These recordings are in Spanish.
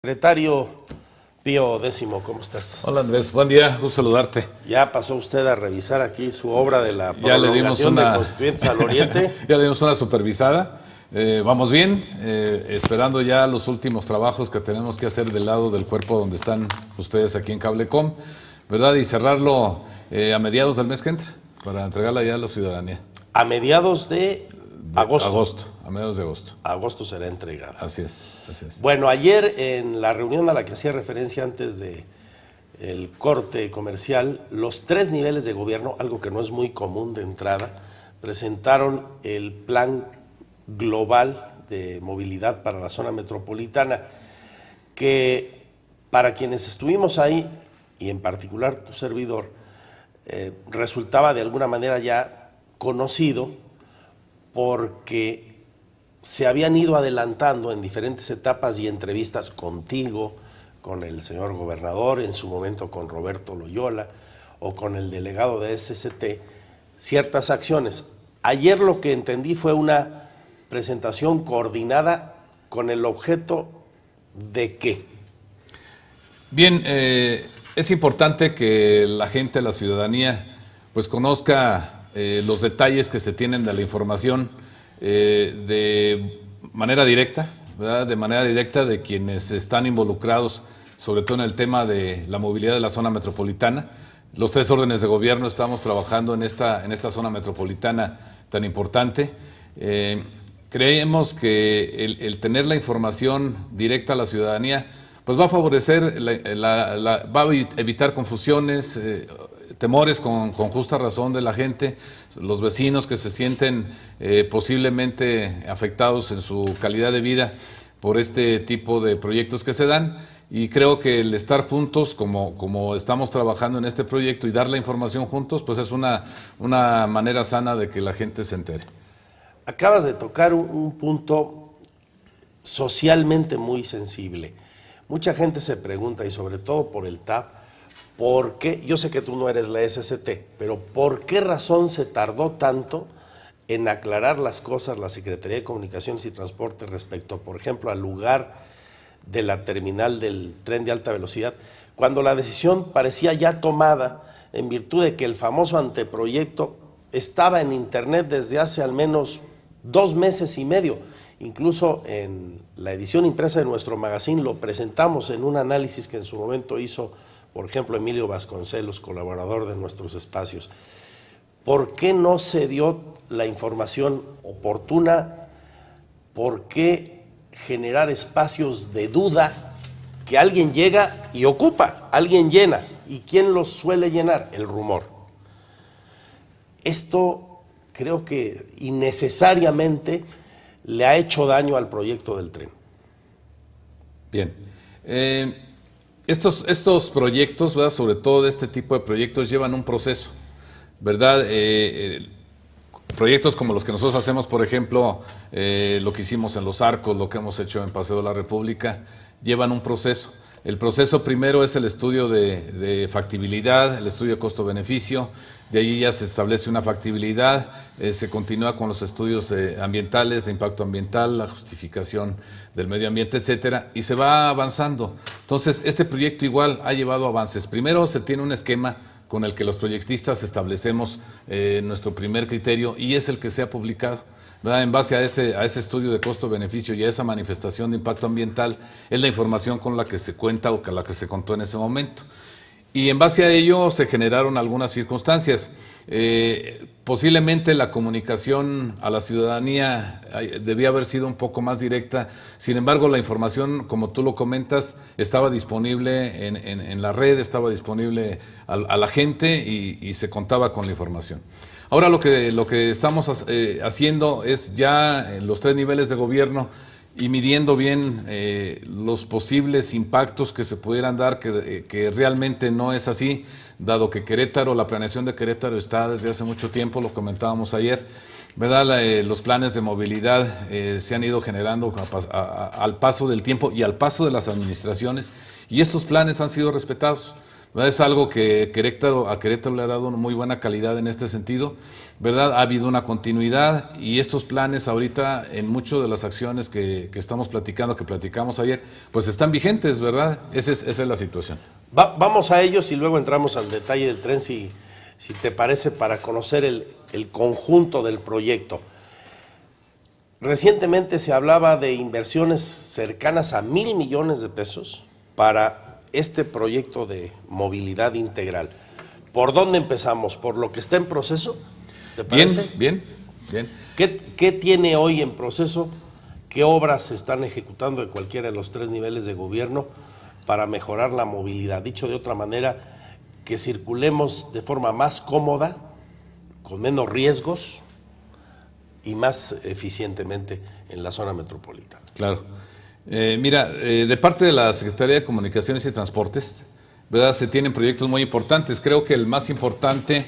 Secretario Pío Décimo, ¿cómo estás? Hola Andrés, buen día, gusto saludarte. ¿Ya pasó usted a revisar aquí su obra de la Ya le dimos prolongación de Constituyentes al Oriente? Ya le dimos una supervisada, vamos bien, esperando ya los últimos trabajos que tenemos que hacer del lado del cuerpo donde están ustedes aquí en Cablecom, ¿verdad? Y cerrarlo a mediados del mes que entra, para entregarla ya a la ciudadanía. A mediados de agosto. A mediados de agosto. Agosto será entregada. Así es, así es. Bueno, ayer en la reunión a la que hacía referencia antes de el corte comercial, los tres niveles de gobierno, algo que no es muy común de entrada, presentaron el plan global de movilidad para la zona metropolitana, que para quienes estuvimos ahí, y en particular tu servidor, resultaba de alguna manera ya conocido, porque se habían ido adelantando en diferentes etapas y entrevistas contigo, con el señor gobernador, en su momento con Roberto Loyola o con el delegado de SST, ciertas acciones. Ayer lo que entendí fue una presentación coordinada con el objeto de ¿qué? Bien, es importante que la gente, la ciudadanía, pues conozca los detalles que se tienen de la información de manera directa, ¿verdad? De manera directa de quienes están involucrados, sobre todo en el tema de la movilidad de la zona metropolitana. Los tres órdenes de gobierno estamos trabajando en esta zona metropolitana tan importante. Creemos que el tener la información directa a la ciudadanía pues va a favorecer, va a evitar confusiones, temores con justa razón de la gente, los vecinos que se sienten posiblemente afectados en su calidad de vida por este tipo de proyectos que se dan, y creo que el estar juntos como estamos trabajando en este proyecto y dar la información juntos, pues es una manera sana de que la gente se entere. Acabas de tocar un punto socialmente muy sensible. Mucha gente se pregunta, y sobre todo por el TAP, ¿por qué? Yo sé que tú no eres la SST, pero ¿por qué razón se tardó tanto en aclarar las cosas la Secretaría de Comunicaciones y Transporte respecto, por ejemplo, al lugar de la terminal del tren de alta velocidad, cuando la decisión parecía ya tomada en virtud de que el famoso anteproyecto estaba en internet desde hace al menos 2 meses y medio? Incluso en la edición impresa de nuestro magazine lo presentamos en un análisis que en su momento hizo, por ejemplo, Emilio Vasconcelos, colaborador de nuestros espacios. ¿Por qué no se dio la información oportuna? ¿Por qué generar espacios de duda que alguien llega y ocupa, alguien llena? ¿Y quién los suele llenar? El rumor. Esto creo que innecesariamente le ha hecho daño al proyecto del tren. Bien. Estos proyectos, ¿verdad? Sobre todo de este tipo de proyectos, llevan un proceso, ¿verdad? Proyectos como los que nosotros hacemos, por ejemplo, lo que hicimos en Los Arcos, lo que hemos hecho en Paseo de la República, llevan un proceso. El proceso primero es el estudio de factibilidad, el estudio de costo-beneficio. De allí ya se establece una factibilidad, se continúa con los estudios ambientales, de impacto ambiental, la justificación del medio ambiente, etcétera, y se va avanzando. Entonces, este proyecto igual ha llevado avances. Primero se tiene un esquema con el que los proyectistas establecemos nuestro primer criterio, y es el que se ha publicado, ¿verdad? En base a ese estudio de costo-beneficio y a esa manifestación de impacto ambiental, es la información con la que se cuenta o con la que se contó en ese momento. Y en base a ello se generaron algunas circunstancias. Posiblemente la comunicación a la ciudadanía debía haber sido un poco más directa. Sin embargo, la información, como tú lo comentas, estaba disponible en la red, estaba disponible a la gente y se contaba con la información. Ahora lo que estamos haciendo es ya en los tres niveles de gobierno y midiendo bien los posibles impactos que se pudieran dar, que realmente no es así, dado que Querétaro, la planeación de Querétaro está desde hace mucho tiempo, lo comentábamos ayer, ¿verdad? Los planes de movilidad se han ido generando al paso del tiempo y al paso de las administraciones, y estos planes han sido respetados, ¿verdad? Es algo que a Querétaro le ha dado una muy buena calidad en este sentido, ¿verdad? Ha habido una continuidad y estos planes ahorita en muchas de las acciones que estamos platicando, que platicamos ayer, pues están vigentes, ¿verdad? Esa es la situación. Vamos a ellos y luego entramos al detalle del tren, si te parece, para conocer el conjunto del proyecto. Recientemente se hablaba de inversiones cercanas a 1,000 millones de pesos para este proyecto de movilidad integral. ¿Por dónde empezamos? ¿Por lo que está en proceso? ¿Te parece? Bien. ¿Qué tiene hoy en proceso? ¿Qué obras se están ejecutando de cualquiera de los 3 niveles de gobierno para mejorar la movilidad? Dicho de otra manera, que circulemos de forma más cómoda, con menos riesgos y más eficientemente en la zona metropolitana. Claro. Mira, de parte de la Secretaría de Comunicaciones y Transportes, ¿verdad? Se tienen proyectos muy importantes. Creo que el más importante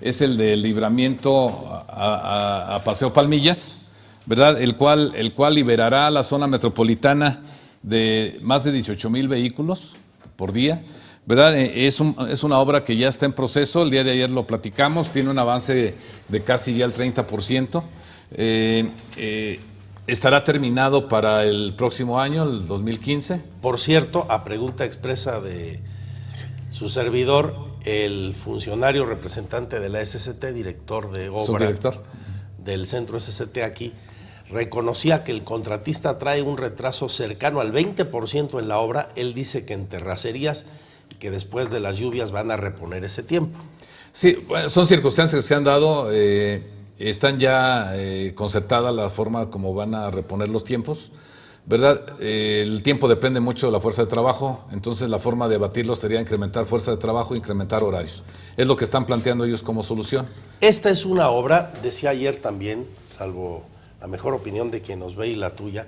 es el del libramiento a Paseo Palmillas, ¿verdad? El cual liberará la zona metropolitana de más de 18,000 vehículos por día, ¿verdad? Es una obra que ya está en proceso. El día de ayer lo platicamos, tiene un avance de casi ya el 30%. Estará terminado para el próximo año, el 2015. Por cierto, a pregunta expresa de su servidor, el funcionario representante de la SCT, director de obra Subdirector del centro SCT aquí, reconocía que el contratista trae un retraso cercano al 20% en la obra. Él dice que en terracerías y que después de las lluvias van a reponer ese tiempo. Sí, bueno, son circunstancias que se han dado. Están ya concertadas la forma como van a reponer los tiempos, ¿verdad? El tiempo depende mucho de la fuerza de trabajo, entonces la forma de abatirlo sería incrementar fuerza de trabajo, incrementar horarios. Es lo que están planteando ellos como solución. Esta es una obra, decía ayer también, salvo la mejor opinión de quien nos ve y la tuya,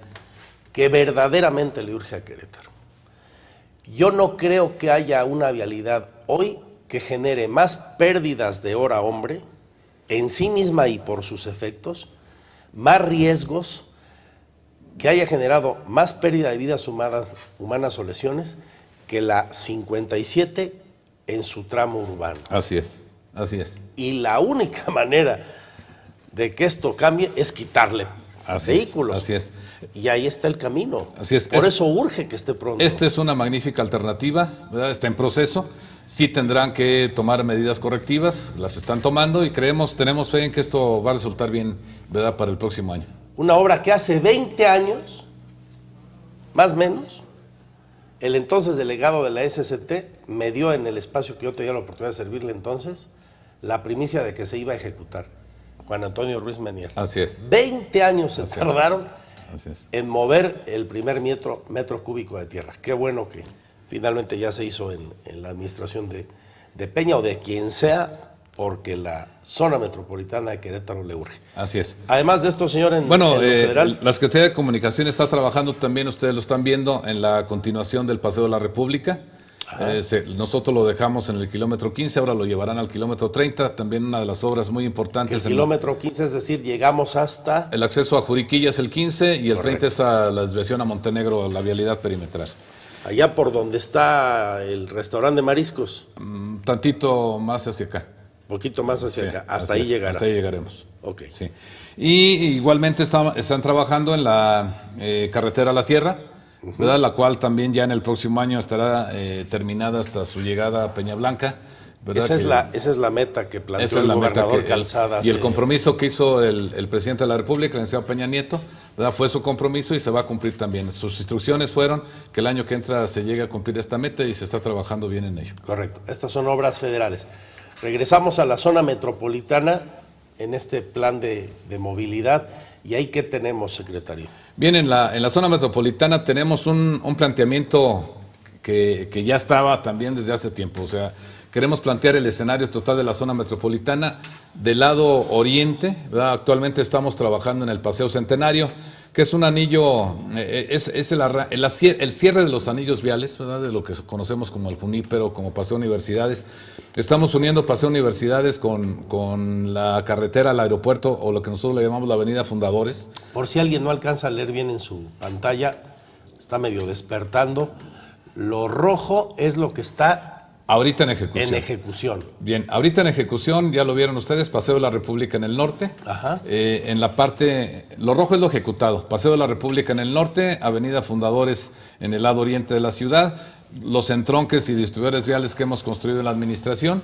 que verdaderamente le urge a Querétaro. Yo no creo que haya una vialidad hoy que genere más pérdidas de hora hombre en sí misma y por sus efectos, más riesgos, que haya generado más pérdida de vidas humanas o lesiones que la 57 en su tramo urbano. Así es. Y la única manera de que esto cambie es quitarle vehículos. Así es. Y ahí está el camino. Así es. Por eso urge que esté pronto. Esta es una magnífica alternativa, ¿verdad? Está en proceso. Sí tendrán que tomar medidas correctivas, las están tomando y tenemos fe en que esto va a resultar bien, ¿verdad?, para el próximo año. Una obra que hace 20 años, más o menos, el entonces delegado de la SCT me dio en el espacio que yo tenía la oportunidad de servirle entonces, la primicia de que se iba a ejecutar. Juan Antonio Ruiz Menier. Así es. 20 años se tardaron es. en mover el primer metro cúbico de tierra. Qué bueno que finalmente ya se hizo en la administración de Peña o de quien sea, porque la zona metropolitana de Querétaro le urge. Así es. Además de esto, señor, en lo federal. La Secretaría de Comunicación está trabajando también, ustedes lo están viendo, en la continuación del Paseo de la República. Nosotros lo dejamos en el kilómetro 15, ahora lo llevarán al kilómetro 30, también una de las obras muy importantes. El kilómetro 15, es decir, llegamos hasta... El acceso a Juriquilla es el 15 y el Correcto. 30 es a la desviación a Montenegro, la vialidad perimetral. Allá por donde está el restaurante de mariscos. Tantito más hacia acá. Poquito más hacia Sí, acá. Hasta ahí llegará. Hasta ahí llegaremos. Ok. Sí. Y igualmente están trabajando en la carretera a la Sierra, ¿verdad? La cual también ya en el próximo año estará terminada hasta su llegada a Peña Blanca. Esa es la meta que planteó el gobernador Calzada. Y el compromiso que hizo el presidente de la República, el licenciado Peña Nieto, ¿verdad? Fue su compromiso y se va a cumplir también. Sus instrucciones fueron que el año que entra se llegue a cumplir esta meta y se está trabajando bien en ello. Correcto. Estas son obras federales. Regresamos a la zona metropolitana en este plan de movilidad. ¿Y ahí qué tenemos, secretario? Bien, en la zona metropolitana tenemos un planteamiento que ya estaba también desde hace tiempo. O sea, queremos plantear el escenario total de la zona metropolitana del lado oriente, ¿verdad? Actualmente estamos trabajando en el Paseo Centenario, que es un anillo, es el cierre de los anillos viales, ¿verdad? De lo que conocemos como el Junípero, como Paseo Universidades. Estamos uniendo Paseo Universidades con la carretera al aeropuerto, o lo que nosotros le llamamos la Avenida Fundadores. Por si alguien no alcanza a leer bien en su pantalla, está medio despertando. Lo rojo es lo que está Ahorita en ejecución. En ejecución. Bien, ahorita en ejecución, ya lo vieron ustedes, Paseo de la República en el norte. Ajá. En la parte, lo rojo es lo ejecutado. Paseo de la República en el norte, Avenida Fundadores en el lado oriente de la ciudad, los entronques y distribuidores viales que hemos construido en la administración.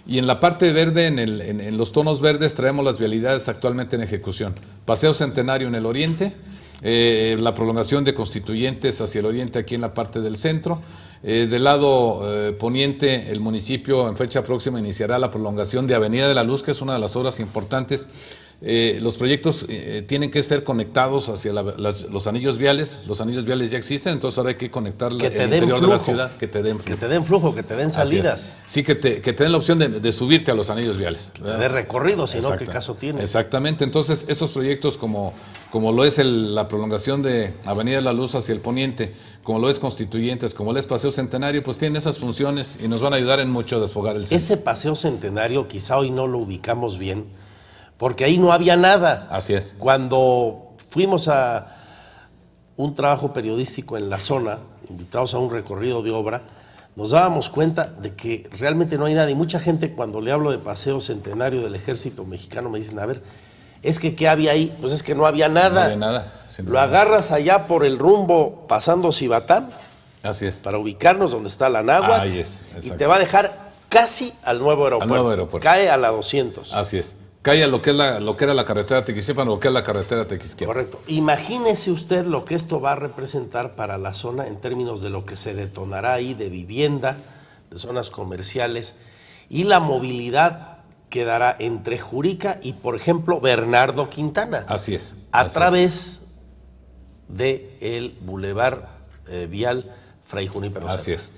Y en la parte verde, en los tonos verdes, traemos las vialidades actualmente en ejecución. Paseo Centenario en el oriente, la prolongación de Constituyentes hacia el oriente aquí en la parte del centro. Del lado poniente, el municipio en fecha próxima iniciará la prolongación de Avenida de la Luz, que es una de las obras importantes. Los proyectos tienen que ser conectados hacia los anillos viales. Los anillos viales ya existen, entonces ahora hay que conectar el interior de la ciudad. Que te den flujo, que te den salidas. Sí, que te den la opción de subirte a los anillos viales. Que te dé recorrido, si no, ¿qué caso tiene? Exactamente, entonces esos proyectos como lo es la prolongación de Avenida de la Luz hacia el poniente, como lo es Constituyentes, como lo es Paseo Centenario, pues tienen esas funciones y nos van a ayudar en mucho a desfogar el centro. Ese Paseo Centenario quizá hoy no lo ubicamos bien, porque ahí no había nada. Así es. Cuando fuimos a un trabajo periodístico en la zona, invitados a un recorrido de obra, nos dábamos cuenta de que realmente no hay nada. Y mucha gente, cuando le hablo de Paseo Centenario del Ejército Mexicano, me dicen, a ver, es que ¿qué había ahí? Pues es que no había nada. No había nada. Lo agarras allá por el rumbo pasando Cibatán. Así es. Para ubicarnos donde está la Náhuac. Ahí es, y te va a dejar casi al nuevo aeropuerto. Al nuevo aeropuerto. Cae a la 200. Así es. Cae a lo que era la carretera Tequisquiapan, lo que es la carretera Tequisquiapan. Correcto. Imagínese usted lo que esto va a representar para la zona en términos de lo que se detonará ahí de vivienda, de zonas comerciales y la movilidad que dará entre Jurica y, por ejemplo, Bernardo Quintana. Así es. A través del bulevar vial Fray Junípero Serra. Así es.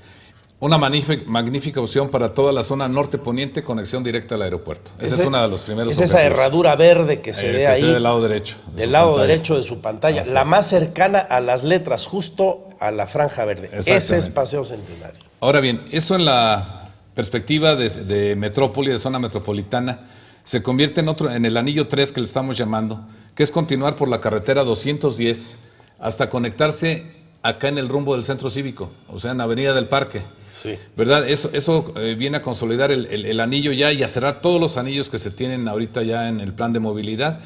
Una magnífica opción para toda la zona norte-poniente, conexión directa al aeropuerto. Ese es uno de los primeros objetivos. Esa herradura verde que se ve ahí. Del lado derecho. Del lado derecho de su pantalla. La más cercana a las letras, justo a la franja verde. Ese es Paseo Centenario. Ahora bien, eso en la perspectiva de metrópoli, de zona metropolitana, se convierte en el anillo 3 que le estamos llamando, que es continuar por la carretera 210 hasta conectarse acá en el rumbo del centro cívico, o sea, en Avenida del Parque. Sí. ¿Verdad? Eso viene a consolidar el anillo ya y a cerrar todos los anillos que se tienen ahorita ya en el plan de movilidad.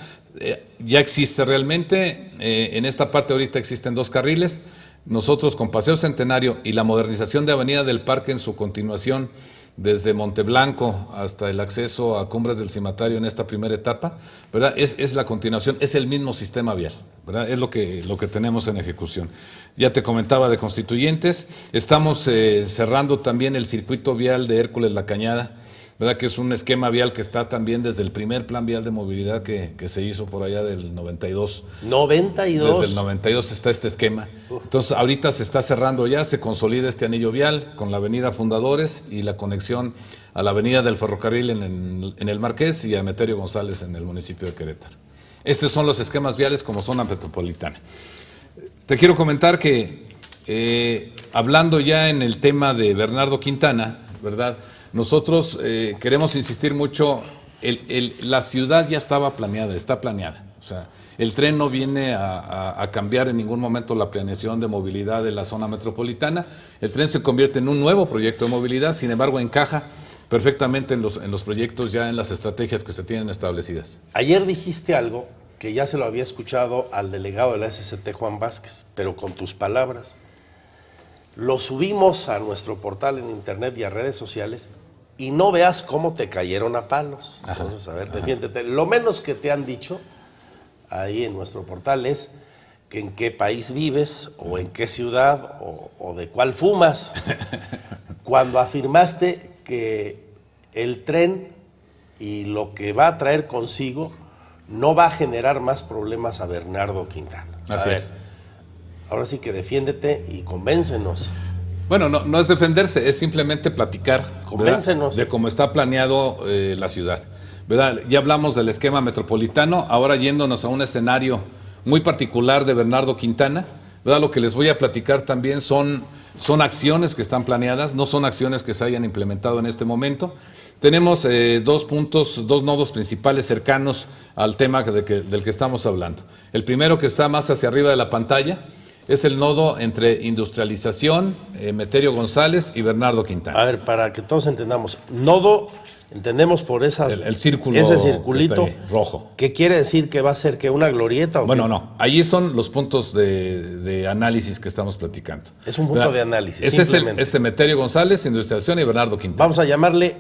Ya existe realmente, en esta parte ahorita existen 2 carriles. Nosotros con Paseo Centenario y la modernización de Avenida del Parque en su continuación, desde Monteblanco hasta el acceso a Cumbres del Cimatario en esta primera etapa, ¿verdad? Es la continuación, es el mismo sistema vial, ¿verdad? Es lo que tenemos en ejecución. Ya te comentaba de Constituyentes, estamos cerrando también el circuito vial de Hércules La Cañada, ¿verdad? Que es un esquema vial que está también desde el primer plan vial de movilidad que se hizo por allá del 92. 92. Desde el 92 está este esquema. Entonces ahorita se está cerrando ya, se consolida este anillo vial con la avenida Fundadores y la conexión a la avenida del Ferrocarril en el Marqués y a Emeterio González en el municipio de Querétaro. Estos son los esquemas viales como zona metropolitana. Te quiero comentar que hablando ya en el tema de Bernardo Quintana, ¿verdad? Nosotros queremos insistir mucho, la ciudad ya estaba planeada, está planeada. O sea, el tren no viene a cambiar en ningún momento la planeación de movilidad de la zona metropolitana. El tren se convierte en un nuevo proyecto de movilidad, sin embargo encaja perfectamente en los proyectos, ya en las estrategias que se tienen establecidas. Ayer dijiste algo que ya se lo había escuchado al delegado de la SCT, Juan Vázquez, pero con tus palabras. Lo subimos a nuestro portal en internet y a redes sociales y no veas cómo te cayeron a palos. Entonces, a ver, defiéndete. Lo menos que te han dicho ahí en nuestro portal es que en qué país vives o en qué ciudad o de cuál fumas. Cuando afirmaste que el tren y lo que va a traer consigo no va a generar más problemas a Bernardo Quintana. Así es. Ahora sí que defiéndete y convéncenos. Bueno, no es defenderse, es simplemente platicar. Convéncenos. De cómo está planeado la ciudad, ¿verdad? Ya hablamos del esquema metropolitano, ahora yéndonos a un escenario muy particular de Bernardo Quintana, ¿verdad? Lo que les voy a platicar también son acciones que están planeadas, no son acciones que se hayan implementado en este momento. Tenemos 2 nodos principales cercanos al tema del que estamos hablando. El primero, que está más hacia arriba de la pantalla, Es el nodo entre industrialización, Emeterio González y Bernardo Quintana. A ver, para que todos entendamos, nodo, entendemos por esas, El círculo ese circulito que está ahí, rojo. ¿Qué quiere decir que va a ser que una glorieta o Bueno, qué? no, ahí son los puntos de análisis que estamos platicando. Es un punto ¿verdad? de análisis, Ese simplemente. es Emeterio González, industrialización y Bernardo Quintana. Vamos a llamarle,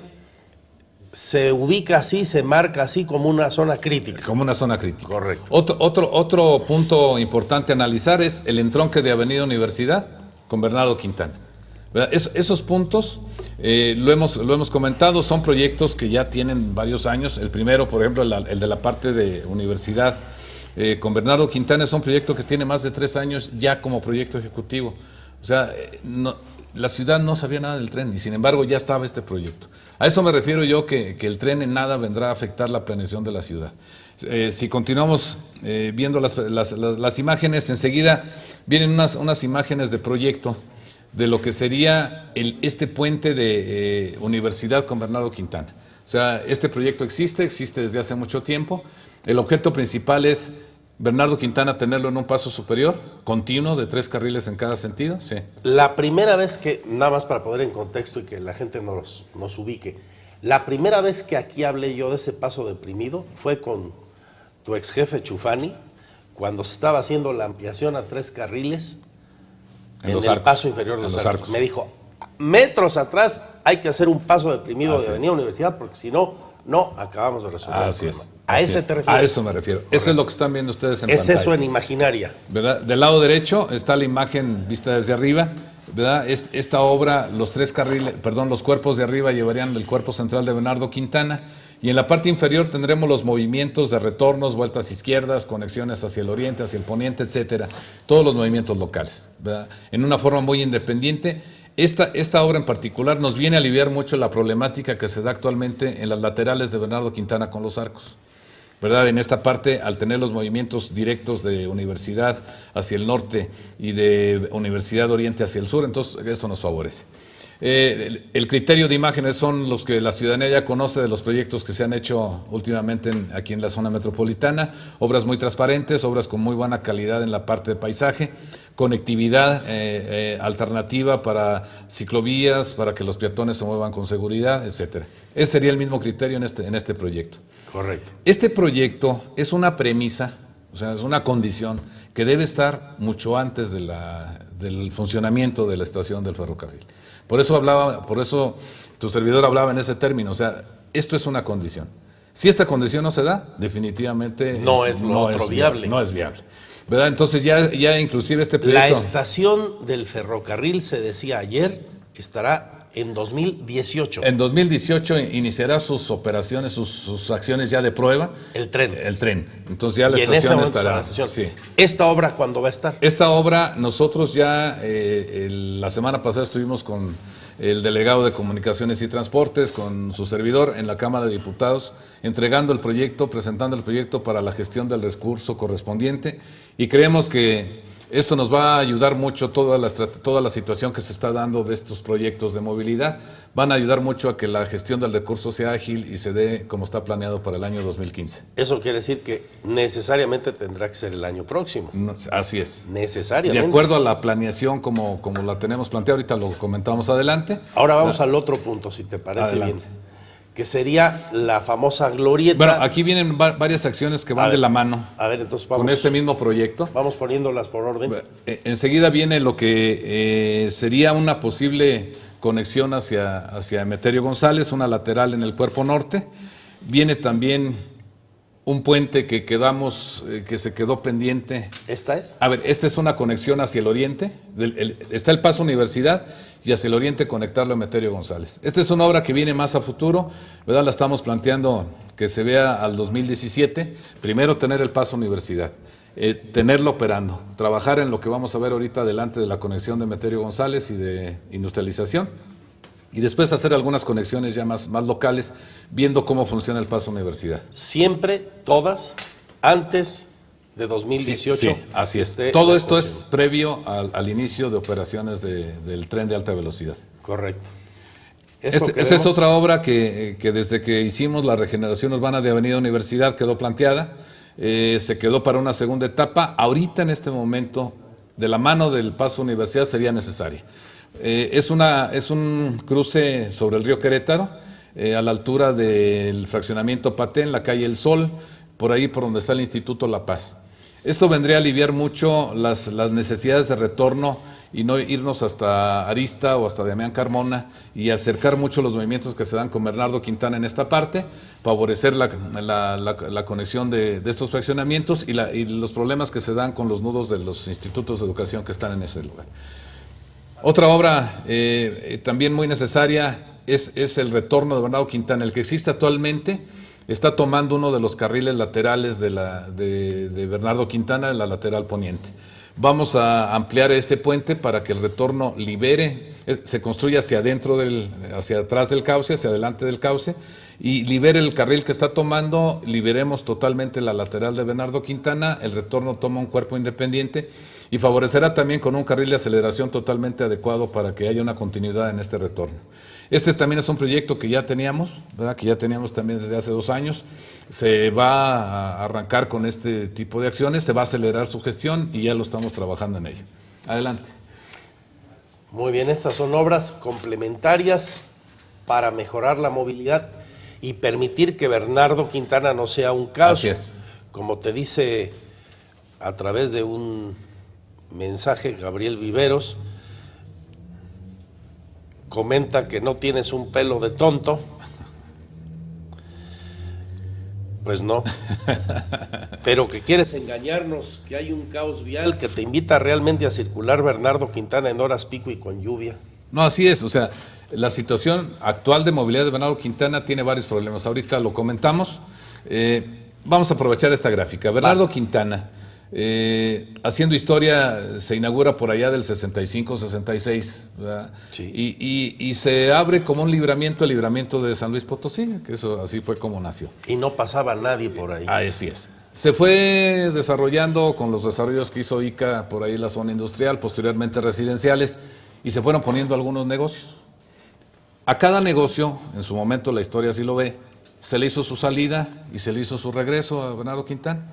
se ubica así, se marca así como una zona crítica. Como una zona crítica. Correcto. Otro punto importante a analizar es el entronque de Avenida Universidad con Bernardo Quintana. ¿Verdad? Esos puntos, lo hemos comentado, son proyectos que ya tienen varios años. El primero, por ejemplo, el de la parte de Universidad con Bernardo Quintana, es un proyecto que tiene más de 3 años ya como proyecto ejecutivo. O sea, la ciudad no sabía nada del tren y sin embargo ya estaba este proyecto. A eso me refiero yo que el tren en nada vendrá a afectar la planeación de la ciudad. Si continuamos viendo las imágenes, enseguida vienen unas imágenes de proyecto de lo que sería este puente de Universidad con Bernardo Quintana. O sea, este proyecto existe desde hace mucho tiempo. El objeto principal es Bernardo Quintana tenerlo en un paso superior, continuo, de 3 carriles en cada sentido. Sí. La primera vez que, nada más para poner en contexto y que la gente nos ubique, la primera vez que aquí hablé yo de ese paso deprimido fue con tu ex jefe Chufani, cuando se estaba haciendo la ampliación a 3 carriles en el arcos, paso inferior de los arcos. Me dijo, metros atrás hay que hacer un paso deprimido de Avenida Universidad, porque si no, acabamos de resolver el problema. ¿A ese te refieres? A eso me refiero. Correcto. Eso es lo que están viendo ustedes en pantalla. Es eso en imaginaria. ¿Verdad? Del lado derecho está la imagen vista desde arriba. ¿Verdad? Esta obra, los 3 carriles, perdón, los cuerpos de arriba llevarían el cuerpo central de Bernardo Quintana. Y en la parte inferior tendremos los movimientos de retornos, vueltas izquierdas, conexiones hacia el oriente, hacia el poniente, etcétera. Todos los movimientos locales, ¿verdad? En una forma muy independiente. Esta obra en particular nos viene a aliviar mucho la problemática que se da actualmente en las laterales de Bernardo Quintana con los arcos. ¿Verdad? En esta parte, al tener los movimientos directos de Universidad hacia el norte y de Universidad Oriente hacia el sur, entonces esto nos favorece. El criterio de imágenes son los que la ciudadanía ya conoce de los proyectos que se han hecho últimamente aquí en la zona metropolitana, obras muy transparentes, obras con muy buena calidad en la parte de paisaje, conectividad alternativa para ciclovías, para que los peatones se muevan con seguridad, etcétera. Ese sería el mismo criterio en este proyecto. Correcto. Este proyecto es una premisa, o sea, es una condición que debe estar mucho antes del funcionamiento de la estación del ferrocarril. Por eso tu servidor hablaba en ese término, o sea, esto es una condición. Si esta condición no se da, definitivamente no es viable. No es viable. ¿Verdad? Entonces ya inclusive este proyecto... La estación del ferrocarril, se decía ayer, estará en 2018. En 2018 iniciará sus operaciones, sus acciones ya de prueba. El tren. Entonces ya la estación estará. Sí. ¿Esta obra cuándo va a estar? Esta obra, nosotros ya la semana pasada estuvimos con el delegado de Comunicaciones y Transportes, con su servidor en la Cámara de Diputados, entregando el proyecto, presentando el proyecto para la gestión del recurso correspondiente, y creemos que esto nos va a ayudar mucho, toda la situación que se está dando de estos proyectos de movilidad, van a ayudar mucho a que la gestión del recurso sea ágil y se dé como está planeado para el año 2015. Eso quiere decir que necesariamente tendrá que ser el año próximo. No, así es. Necesariamente. De acuerdo a la planeación como la tenemos planteada, ahorita lo comentamos adelante. Ahora vamos al otro punto, si te parece adelante. bien. Que sería la famosa glorieta. Bueno, aquí vienen varias acciones que van de la mano. A ver, entonces vamos. Con este mismo proyecto. Vamos poniéndolas por orden. Enseguida viene lo que sería una posible conexión hacia Emeterio González, una lateral en el cuerpo norte. Viene también un puente que se quedó pendiente. ¿Esta es? A ver, esta es una conexión hacia el oriente. Está el Paso Universidad y hacia el oriente conectarlo a Emeterio González. Esta es una obra que viene más a futuro, ¿verdad? La estamos planteando que se vea al 2017. Primero tener el Paso Universidad, tenerlo operando, trabajar en lo que vamos a ver ahorita adelante de la conexión de Emeterio González y de industrialización. Y después hacer algunas conexiones ya más locales, viendo cómo funciona el Paso Universidad. Siempre, todas, antes de 2018. Sí, así es. Todo esto es previo al inicio de operaciones del tren de alta velocidad. Correcto. Esa es otra obra que desde que hicimos la regeneración urbana de Avenida Universidad quedó planteada. Se quedó para una segunda etapa. Ahorita en este momento de la mano del Paso Universidad sería necesaria. Es un cruce sobre el río Querétaro, a la altura del fraccionamiento Paté, en la calle El Sol, por ahí por donde está el Instituto La Paz. Esto vendría a aliviar mucho las necesidades de retorno y no irnos hasta Arista o hasta Damián Carmona y acercar mucho los movimientos que se dan con Bernardo Quintana en esta parte, favorecer la conexión de estos fraccionamientos y los problemas que se dan con los nudos de los institutos de educación que están en ese lugar. Otra obra también muy necesaria es el retorno de Bernardo Quintana. El que existe actualmente está tomando uno de los carriles laterales de Bernardo Quintana, en la lateral poniente. Vamos a ampliar ese puente para que el retorno se construya hacia adentro, hacia atrás del cauce, hacia adelante del cauce, y libere el carril que está tomando, liberemos totalmente la lateral de Bernardo Quintana, el retorno toma un cuerpo independiente y favorecerá también con un carril de aceleración totalmente adecuado para que haya una continuidad en este retorno. Este también es un proyecto que ya teníamos, ¿verdad? Que ya teníamos también desde hace 2 años. Se va a arrancar con este tipo de acciones, se va a acelerar su gestión y ya lo estamos trabajando en ello. Adelante. Muy bien, estas son obras complementarias para mejorar la movilidad y permitir que Bernardo Quintana no sea un caos. Así es. Como te dice a través de un mensaje Gabriel Viveros, comenta que no tienes un pelo de tonto. Pues no, pero que quieres engañarnos, que hay un caos vial que te invita realmente a circular Bernardo Quintana en horas pico y con lluvia. No, así es, o sea, la situación actual de movilidad de Bernardo Quintana tiene varios problemas. Ahorita lo comentamos. Vamos a aprovechar esta gráfica. Bernardo Quintana, haciendo historia, se inaugura por allá del 65-66, ¿verdad? Sí. Y se abre como un libramiento, el libramiento de San Luis Potosí, que eso así fue como nació. Y no pasaba nadie por ahí. Así es. Se fue desarrollando con los desarrollos que hizo ICA por ahí en la zona industrial, posteriormente residenciales, y se fueron poniendo algunos negocios. A cada negocio, en su momento la historia así lo ve, se le hizo su salida y se le hizo su regreso a Bernardo Quintana.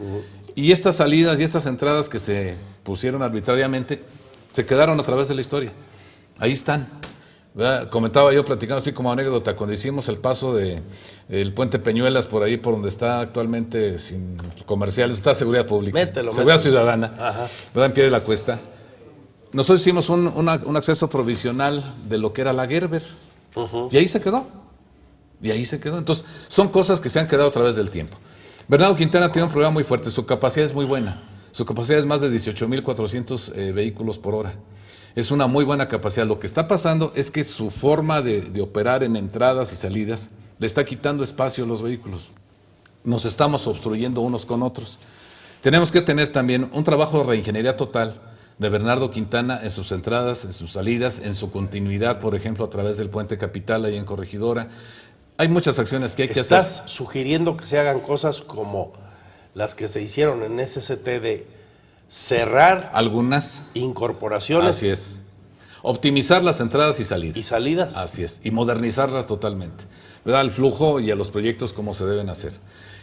Y estas salidas y estas entradas que se pusieron arbitrariamente se quedaron a través de la historia. Ahí están. ¿Verdad? Comentaba yo, platicando así como anécdota, cuando hicimos el paso del Puente Peñuelas, por ahí por donde está actualmente sin comerciales, está Seguridad Pública, Seguridad Ciudadana, ¿verdad? En pie de la cuesta. Nosotros hicimos un acceso provisional de lo que era la Gerber. Y ahí se quedó. Y ahí se quedó. Entonces, son cosas que se han quedado a través del tiempo. Bernardo Quintana tiene un problema muy fuerte. Su capacidad es muy buena. Su capacidad es más de 18,400 vehículos por hora. Es una muy buena capacidad. Lo que está pasando es que su forma de operar en entradas y salidas le está quitando espacio a los vehículos. Nos estamos obstruyendo unos con otros. Tenemos que tener también un trabajo de reingeniería total de Bernardo Quintana en sus entradas, en sus salidas, en su continuidad, por ejemplo, a través del Puente Capital, ahí en Corregidora. Hay muchas acciones que hay que hacer. ¿Estás sugiriendo que se hagan cosas como las que se hicieron en SCT de cerrar algunas incorporaciones? Así es. Optimizar las entradas y salidas. ¿Y salidas? Así es. Y modernizarlas totalmente. ¿Verdad? Al flujo y a los proyectos como se deben hacer.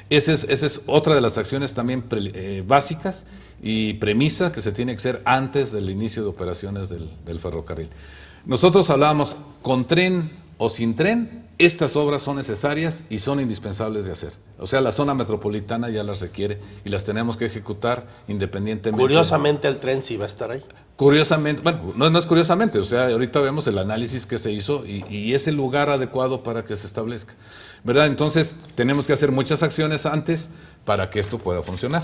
Esa es otra de las acciones también básicas y premisa que se tiene que hacer antes del inicio de operaciones del ferrocarril. Nosotros hablábamos con tren o sin tren, estas obras son necesarias y son indispensables de hacer. O sea, la zona metropolitana ya las requiere y las tenemos que ejecutar independientemente. Curiosamente el tren sí va a estar ahí. Curiosamente, bueno, no es curiosamente, o sea, ahorita vemos el análisis que se hizo y es el lugar adecuado para que se establezca, ¿verdad? Entonces, tenemos que hacer muchas acciones antes para que esto pueda funcionar.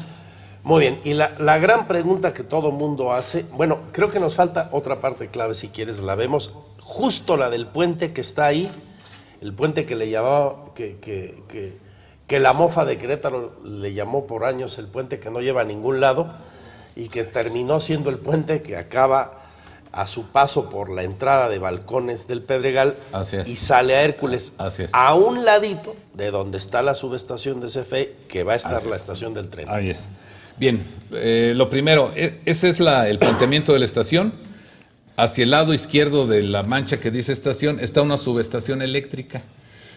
Muy bien, y la gran pregunta que todo mundo hace, bueno, creo que nos falta otra parte clave, si quieres la vemos, justo la del puente que está ahí, el puente que le llamaba, que la mofa de Querétaro le llamó por años el puente que no lleva a ningún lado y que terminó siendo el puente que acaba a su paso por la entrada de Balcones del Pedregal y sale a Hércules, a un ladito de donde está la subestación de CFE, que va a estar la estación del tren. Ahí es. Bien, lo primero, ese es el planteamiento de la estación. Hacia el lado izquierdo de la mancha que dice estación está una subestación eléctrica.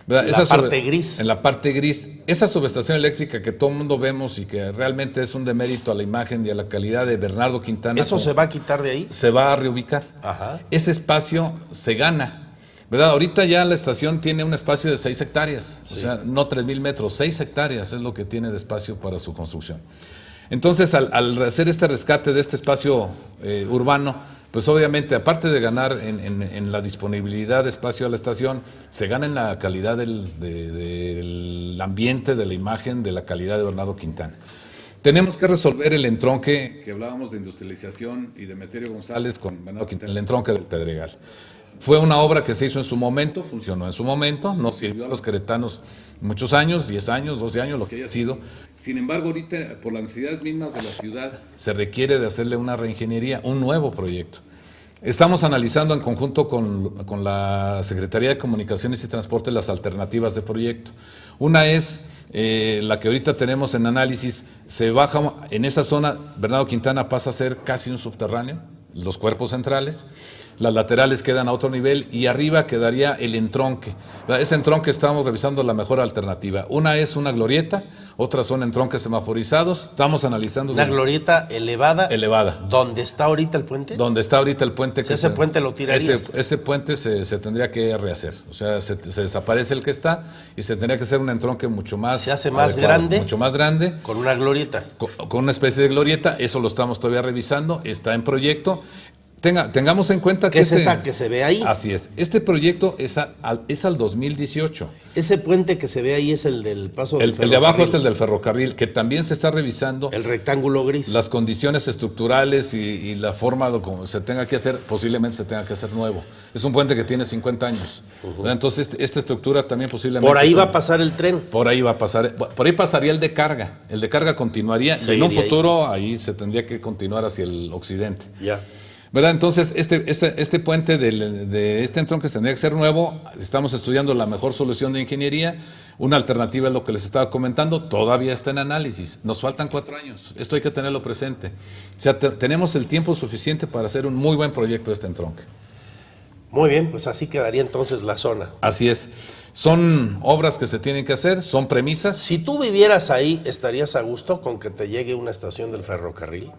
¿verdad? La parte gris. En la parte gris. Esa subestación eléctrica que todo el mundo vemos y que realmente es un demérito a la imagen y a la calidad de Bernardo Quintana. ¿Eso se va a quitar de ahí? Se va a reubicar. Ajá. Ese espacio se gana, ¿verdad? Ahorita ya la estación tiene un espacio de 6 hectáreas, Sí. o sea, no 3,000 metros, 6 hectáreas es lo que tiene de espacio para su construcción. Entonces, al hacer este rescate de este espacio urbano, pues obviamente, aparte de ganar en la disponibilidad de espacio a la estación, se gana en la calidad del ambiente, de la imagen, de la calidad de Bernardo Quintana. Tenemos que resolver el entronque, que hablábamos de industrialización y de Meterio González con Bernardo Quintana, el entronque del Pedregal. Fue una obra que se hizo en su momento, funcionó en su momento, nos sirvió a los queretanos muchos años, 10 años, 12 años, lo que haya sido. Sin embargo, ahorita, por las necesidades mismas de la ciudad, se requiere de hacerle una reingeniería, un nuevo proyecto. Estamos analizando en conjunto con la Secretaría de Comunicaciones y Transporte las alternativas de proyecto. Una es la que ahorita tenemos en análisis, se baja en esa zona, Bernardo Quintana pasa a ser casi un subterráneo, los cuerpos centrales, las laterales quedan a otro nivel y arriba quedaría el entronque. Ese entronque estamos revisando la mejor alternativa. Una es una glorieta, otras son entronques semaforizados. Estamos analizando. Una glorieta elevada. Elevada. ¿Dónde está ahorita el puente? Donde está ahorita el puente. Ese puente lo tirarías. Ese puente se tendría que rehacer. O sea, se desaparece el que está y se tendría que hacer un entronque mucho más. Se hace más grande. Mucho más grande. Con una glorieta. Con una especie de glorieta. Eso lo estamos todavía revisando. Está en proyecto. Tengamos en cuenta que es esa que se ve ahí. Así es. Este proyecto es al 2018. Ese puente que se ve ahí es el del paso del ferrocarril. El de abajo es el del ferrocarril, que también se está revisando. El rectángulo gris. Las condiciones estructurales y la forma de cómo se tenga que hacer, posiblemente se tenga que hacer nuevo. Es un puente que tiene 50 años. Entonces, esta estructura también posiblemente... Por ahí va a pasar el tren. Por ahí va a pasar. Por ahí pasaría el de carga. El de carga continuaría. Y en un futuro ahí se tendría que continuar hacia el occidente. Ya. ¿Verdad? Entonces, este puente de este entronque tendría que ser nuevo. Estamos estudiando la mejor solución de ingeniería. Una alternativa es lo que les estaba comentando. Todavía está en análisis. Nos faltan 4 años. Esto hay que tenerlo presente. O sea, tenemos el tiempo suficiente para hacer un muy buen proyecto de este entronque. Muy bien, pues así quedaría entonces la zona. Así es. Son obras que se tienen que hacer, son premisas. Si tú vivieras ahí, ¿estarías a gusto con que te llegue una estación del ferrocarril?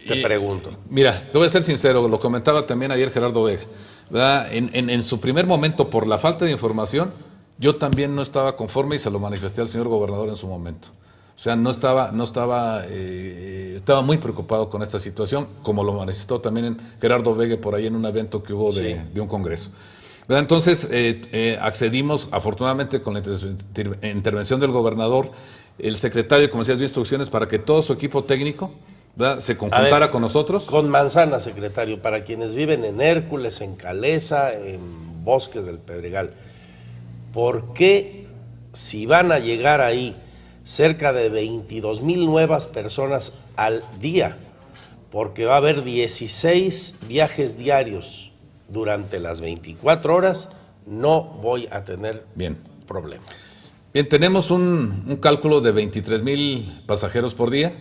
Te pregunto. Mira, te voy a ser sincero, lo comentaba también ayer Gerardo Vega, ¿verdad? En su primer momento, por la falta de información, yo también no estaba conforme y se lo manifesté al señor gobernador en su momento. O sea, estaba muy preocupado con esta situación, como lo manifestó también Gerardo Vega por ahí en un evento que hubo de un congreso. ¿Verdad? Entonces, accedimos, afortunadamente, con la intervención del gobernador, el secretario, como decías, dio instrucciones para que todo su equipo técnico, ¿verdad?, se conjuntara con nosotros. Con manzana, secretario, para quienes viven en Hércules, en Calesa, en Bosques del Pedregal, ¿por qué si van a llegar ahí cerca de 22,000 nuevas personas al día? Porque va a haber 16 viajes diarios durante las 24 horas, no voy a tener problemas. Bien, tenemos un cálculo de 23,000 pasajeros por día,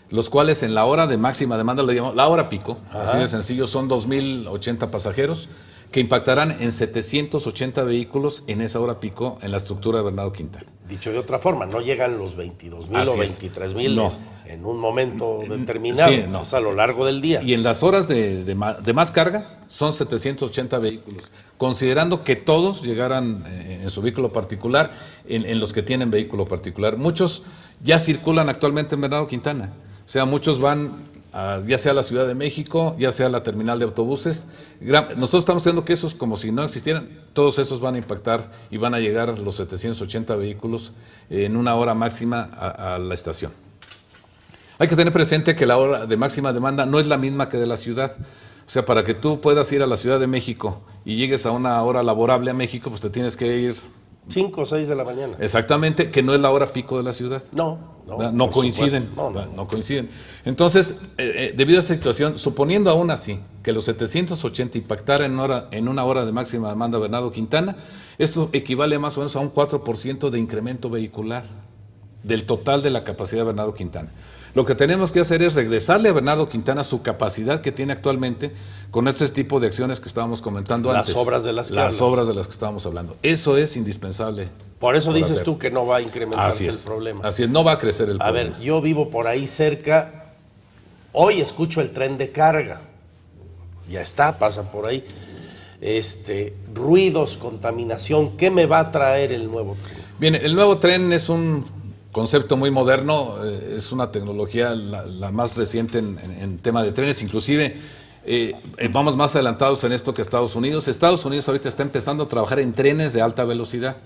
los cuales en la hora de máxima demanda, le llamamos la hora pico, así de sencillo, son 2,080 pasajeros que impactarán en 780 vehículos en esa hora pico en la estructura de Bernardo Quintana. Dicho de otra forma, no llegan los 22,000 o 23,000 en un momento determinado, es a lo largo del día. Y en las horas de más carga son 780 vehículos, considerando que todos llegaran en su vehículo particular, en los que tienen vehículo particular. Muchos ya circulan actualmente en Bernardo Quintana. O sea, muchos van ya sea a la Ciudad de México, ya sea a la terminal de autobuses. Nosotros estamos viendo que esos, como si no existieran, todos esos van a impactar y van a llegar los 780 vehículos en una hora máxima a la estación. Hay que tener presente que la hora de máxima demanda no es la misma que de la ciudad. O sea, para que tú puedas ir a la Ciudad de México y llegues a una hora laborable a México, pues te tienes que ir 5 o 6 de la mañana. Exactamente, que no es la hora pico de la ciudad. No coinciden. No coinciden. Entonces, debido a esa situación, suponiendo aún así que los 780 impactaran en una hora de máxima demanda Bernardo Quintana, esto equivale más o menos a un 4% de incremento vehicular del total de la capacidad de Bernardo Quintana. Lo que tenemos que hacer es regresarle a Bernardo Quintana su capacidad que tiene actualmente con este tipo de acciones que estábamos comentando antes. Las obras de las que Las hablas. obras de las que estábamos hablando. Eso es indispensable. Por eso dices hacer. tú que no va a incrementarse Así el es. problema. Así es, no va a crecer el A problema. ver, yo vivo por ahí cerca, hoy escucho el tren de carga, ya está, pasa por ahí. Ruidos, contaminación, ¿qué me va a traer el nuevo tren? Bien, el nuevo tren es un concepto muy moderno, es una tecnología la más reciente en tema de trenes, inclusive vamos más adelantados en esto que Estados Unidos. Estados Unidos ahorita está empezando a trabajar en trenes de alta velocidad.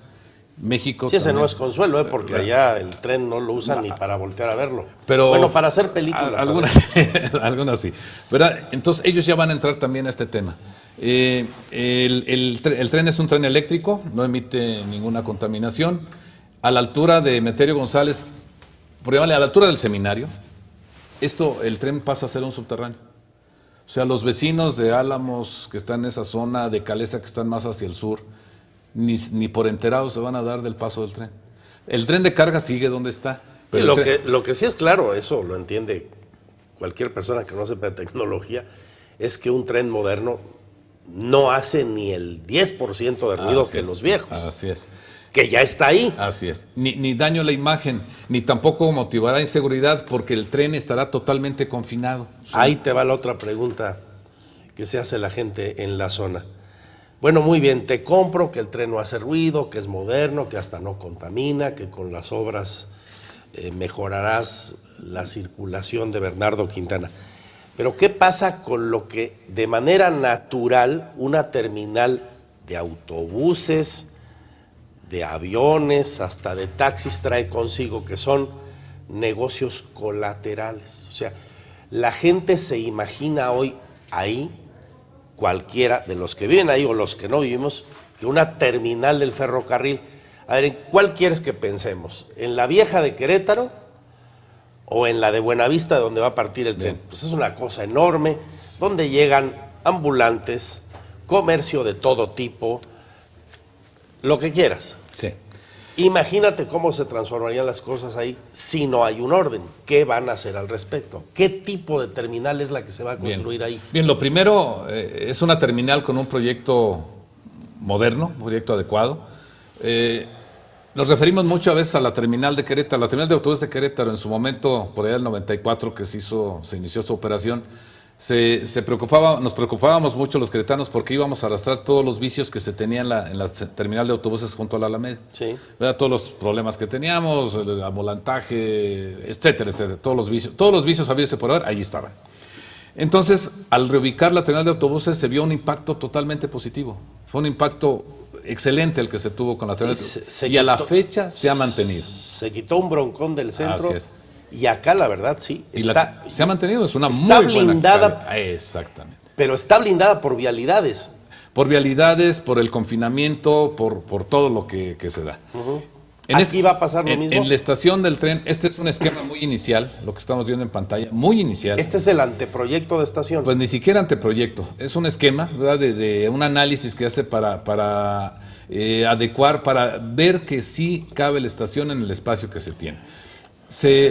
México Sí, ese también. no es consuelo, porque allá el tren no lo usan ni para voltear a verlo. Pero bueno, para hacer películas. Algunas, algunas sí. ¿Verdad? Entonces ellos ya van a entrar también a este tema. El tren es un tren eléctrico, no emite ninguna contaminación. A la altura de Meterio González, por llamarle a la altura del seminario, el tren pasa a ser un subterráneo. O sea, los vecinos de Álamos que están en esa zona, de Calesa que están más hacia el sur, ni por enterados se van a dar del paso del tren. El tren de carga sigue donde está. Pero lo que sí es claro, eso lo entiende cualquier persona que no sepa de tecnología, es que un tren moderno no hace ni el 10% de ruido que los viejos. Así es. Que ya está ahí. Así es. Ni daño a la imagen, ni tampoco motivará inseguridad porque el tren estará totalmente confinado. Ahí te va la otra pregunta que se hace la gente en la zona. Bueno, muy bien, te compro que el tren no hace ruido, que es moderno, que hasta no contamina, que con las obras mejorarás la circulación de Bernardo Quintana. Pero ¿qué pasa con lo que de manera natural una terminal de autobuses, de aviones, hasta de taxis trae consigo, que son negocios colaterales? O sea, la gente se imagina hoy ahí, cualquiera de los que viven ahí o los que no vivimos, que una terminal del ferrocarril, a ver, ¿en cuál quieres que pensemos? ¿En la vieja de Querétaro o en la de Buenavista donde va a partir el tren? Pues es una cosa enorme, donde llegan ambulantes, comercio de todo tipo, lo que quieras. Sí. Imagínate cómo se transformarían las cosas ahí si no hay un orden. ¿Qué van a hacer al respecto? ¿Qué tipo de terminal es la que se va a construir ahí? Bien, lo primero es una terminal con un proyecto moderno, un proyecto adecuado. Nos referimos mucho a veces a la terminal de Querétaro. La terminal de autobuses de Querétaro, en su momento, por allá del 94 que se inició su operación, nos preocupábamos mucho los queretanos porque íbamos a arrastrar todos los vicios que se tenían en la terminal de autobuses junto a la Alameda. Sí. ¿Verdad? Todos los problemas que teníamos, el amolantaje, etcétera, etcétera. Todos los vicios habidos y por haber, allí estaban. Entonces, al reubicar la terminal de autobuses se vio un impacto totalmente positivo. Fue un impacto excelente el que se tuvo con la terminal. Y a la fecha se ha mantenido. Se quitó un broncón del centro. Así es. Y acá, la verdad, sí. Se ha mantenido, es una muy buena blindada. calidad. Exactamente. Pero está blindada por vialidades. Por vialidades, por el confinamiento, por todo lo que se da. Aquí va a pasar lo mismo. En la estación del tren, este es un esquema muy inicial, lo que estamos viendo en pantalla, muy inicial. Este es el anteproyecto de estación. Pues ni siquiera anteproyecto, es un esquema, ¿verdad? De un análisis que hace para adecuar, para ver que sí cabe la estación en el espacio que se tiene.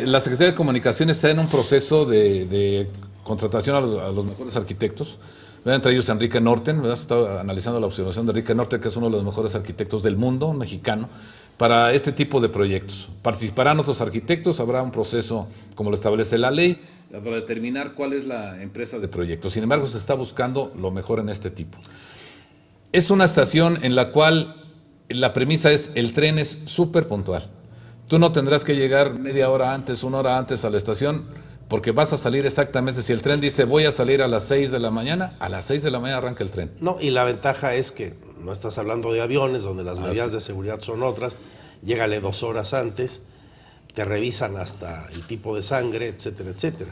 La Secretaría de Comunicaciones está en un proceso de contratación a los mejores arquitectos, ¿verdad? Entre ellos Enrique Norten, ¿verdad? Está analizando la observación de Enrique Norten, que es uno de los mejores arquitectos del mundo, un mexicano, para este tipo de proyectos. Participarán otros arquitectos, habrá un proceso, como lo establece la ley, para determinar cuál es la empresa de proyectos. Sin embargo, se está buscando lo mejor en este tipo. Es una estación en la cual la premisa es, el tren es súper puntual. Tú no tendrás que llegar media hora antes, una hora antes a la estación, porque vas a salir exactamente, si el tren dice voy a salir a las 6 de la mañana, a las 6 de la mañana arranca el tren. No, y la ventaja es que no estás hablando de aviones, donde las medidas de seguridad son otras, llégale 2 horas antes, te revisan hasta el tipo de sangre, etcétera, etcétera.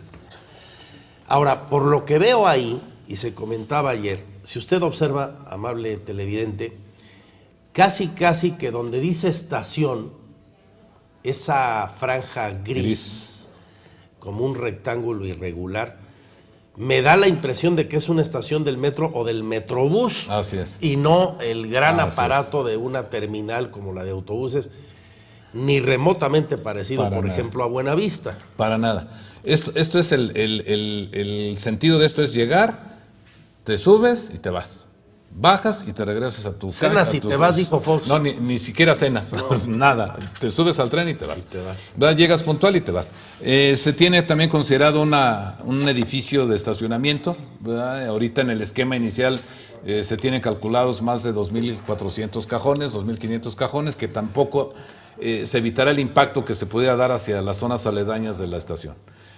Ahora, por lo que veo ahí, y se comentaba ayer, si usted observa, amable televidente, casi que donde dice estación, esa franja gris, como un rectángulo irregular, me da la impresión de que es una estación del metro o del metrobús. Así es. Y no el gran Así aparato de una terminal como la de autobuses. ni remotamente parecido, Para por nada. ejemplo, a Buenavista. Para nada. Esto es el sentido de esto es llegar, te subes y te vas. Bajas y te regresas a tu casa. Cenas y te vas, dijo Fox. No, ni siquiera cenas, nada. Te subes al tren y te vas. ¿Verdad? Llegas puntual y te vas. Se tiene también considerado un edificio de estacionamiento, ¿verdad? Ahorita en el esquema inicial se tienen calculados más de 2.400 cajones, 2.500 cajones, que tampoco se evitará el impacto que se pudiera dar hacia las zonas aledañas de la estación.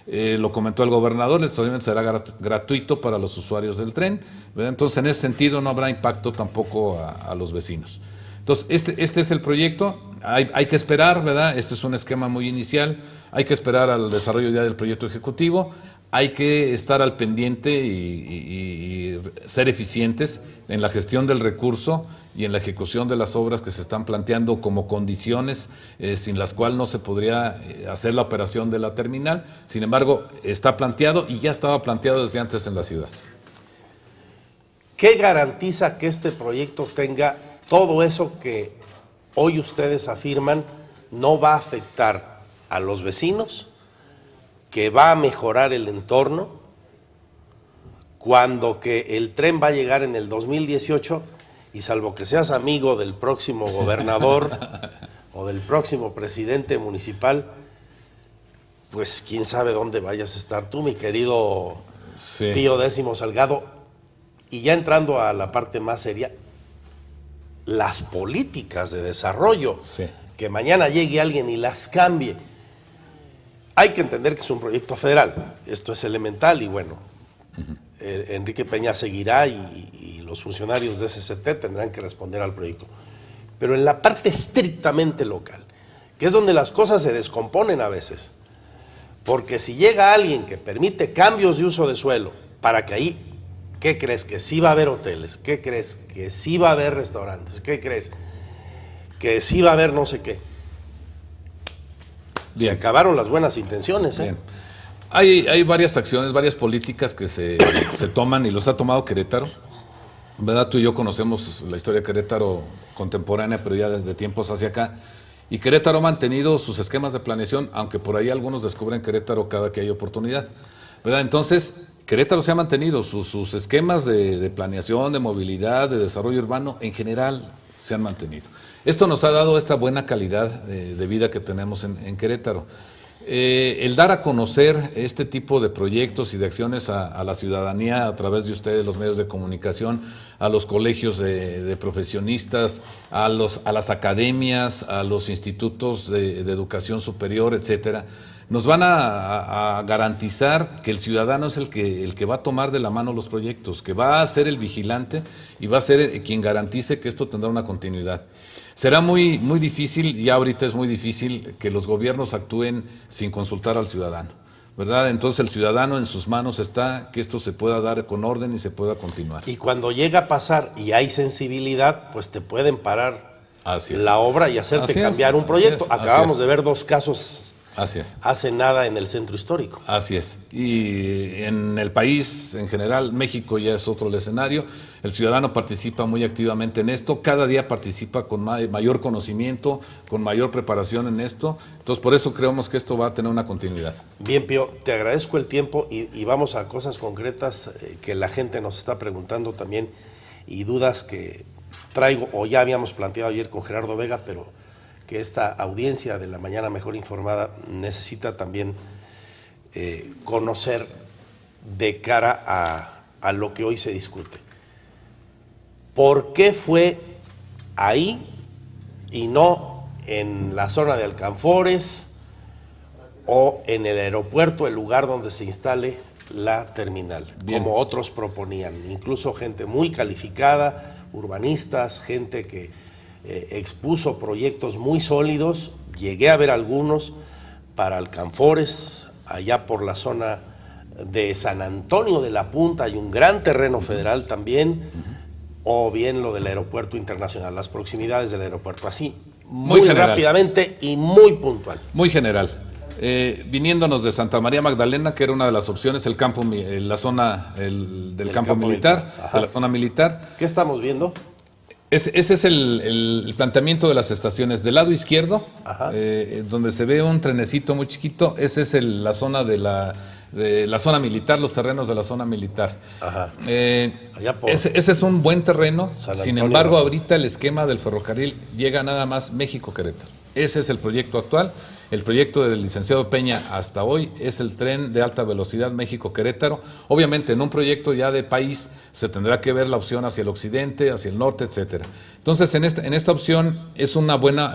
Lo comentó el gobernador, el estacionamiento será gratuito para los usuarios del tren, ¿verdad? Entonces en ese sentido no habrá impacto tampoco a los vecinos. Entonces este es el proyecto, hay que esperar, ¿verdad? Este es un esquema muy inicial, hay que esperar al desarrollo ya del proyecto ejecutivo, hay que estar al pendiente y ser eficientes en la gestión del recurso y en la ejecución de las obras que se están planteando como condiciones sin las cuales no se podría hacer la operación de la terminal. Sin embargo, está planteado y ya estaba planteado desde antes en la ciudad. ¿Qué garantiza que este proyecto tenga todo eso que hoy ustedes afirman no va a afectar a los vecinos, que va a mejorar el entorno, cuando que el tren va a llegar en el 2018 y salvo que seas amigo del próximo gobernador o del próximo presidente municipal, pues quién sabe dónde vayas a estar tú, mi querido Pío X Salgado? Y ya entrando a la parte más seria, las políticas de desarrollo, que mañana llegue alguien y las cambie. Hay que entender que es un proyecto federal, esto es elemental y bueno, Enrique Peña seguirá y los funcionarios de SCT tendrán que responder al proyecto. Pero en la parte estrictamente local, que es donde las cosas se descomponen a veces, porque si llega alguien que permite cambios de uso de suelo para que ahí, ¿qué crees? Que sí va a haber hoteles, ¿qué crees? Que sí va a haber restaurantes, ¿qué crees? Que sí va a haber no sé qué. Se acabaron las buenas intenciones, ¿eh? Bien. Hay varias acciones, varias políticas que se toman y los ha tomado Querétaro. ¿Verdad? Tú y yo conocemos la historia de Querétaro contemporánea, pero ya desde tiempos hacia acá. Y Querétaro ha mantenido sus esquemas de planeación, aunque por ahí algunos descubren Querétaro cada que hay oportunidad. ¿Verdad? Entonces, Querétaro se ha mantenido, sus esquemas de planeación, de movilidad, de desarrollo urbano, en general se han mantenido. Esto nos ha dado esta buena calidad de vida que tenemos en Querétaro. El dar a conocer este tipo de proyectos y de acciones a la ciudadanía a través de ustedes, los medios de comunicación, a los colegios de profesionistas, a las academias, a los institutos de educación superior, etcétera, nos van a garantizar que el ciudadano es el que va a tomar de la mano los proyectos, que va a ser el vigilante y va a ser quien garantice que esto tendrá una continuidad. Será muy difícil, ya ahorita es muy difícil, que los gobiernos actúen sin consultar al ciudadano, ¿verdad? Entonces el ciudadano en sus manos está que esto se pueda dar con orden y se pueda continuar. Y cuando llega a pasar y hay sensibilidad, pues te pueden parar la obra y hacerte cambiar un proyecto. Acabamos de ver dos casos hace nada en el centro histórico. Así es. Y en el país en general, México ya es otro el escenario. El ciudadano participa muy activamente en esto. Cada día participa con mayor conocimiento, con mayor preparación en esto. Entonces, por eso creemos que esto va a tener una continuidad. Bien, Pío, te agradezco el tiempo y vamos a cosas concretas que la gente nos está preguntando también y dudas que traigo o ya habíamos planteado ayer con Gerardo Vega, pero que esta audiencia de La Mañana Mejor Informada necesita también conocer de cara a lo que hoy se discute. ¿Por qué fue ahí y no en la zona de Alcanfores o en el aeropuerto, el lugar donde se instale la terminal? Bien. Como otros proponían, incluso gente muy calificada, urbanistas, gente que expuso proyectos muy sólidos. Llegué a ver algunos para Alcanfores, allá por la zona de San Antonio de la Punta hay un gran terreno federal también, o bien lo del aeropuerto internacional, las proximidades del aeropuerto, así muy rápidamente y muy puntual. Muy general. Viniéndonos de Santa María Magdalena, que era una de las opciones, el campo, la zona del campo militar, de la zona militar. ¿Qué estamos viendo? Ese es el planteamiento de las estaciones. Del lado izquierdo, donde se ve un trenecito muy chiquito, esa es la zona de la zona militar, los terrenos de la zona militar. Ese es un buen terreno. Sin embargo, ahorita el esquema del ferrocarril llega nada más México-Querétaro. Ese es el proyecto actual. El proyecto del licenciado Peña hasta hoy es el tren de alta velocidad México-Querétaro. Obviamente, en un proyecto ya de país se tendrá que ver la opción hacia el occidente, hacia el norte, etcétera. Entonces, en esta opción es una buena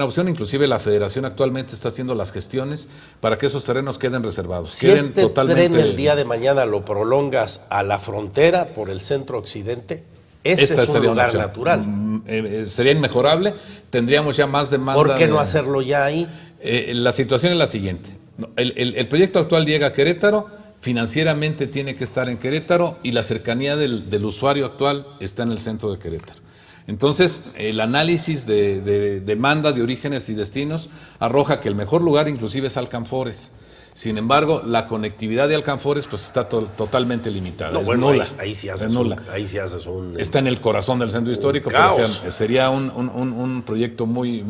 opción. Inclusive la Federación actualmente está haciendo las gestiones para que esos terrenos queden reservados. Si este tren el día de mañana lo prolongas a la frontera por el centro-occidente, Este es un lugar natural. Sería inmejorable, tendríamos ya más demanda. ¿Por qué no hacerlo ya ahí? La situación es la siguiente. El proyecto actual llega a Querétaro, financieramente tiene que estar en Querétaro y la cercanía del usuario actual está en el centro de Querétaro. Entonces, el análisis de demanda de orígenes y destinos arroja que el mejor lugar inclusive es Alcanfores. Sin embargo, la conectividad de Alcanfores pues está totalmente limitada, no, es bueno, nula. Ahí sí haces un... Está en el corazón del centro histórico, pero sería un proyecto muy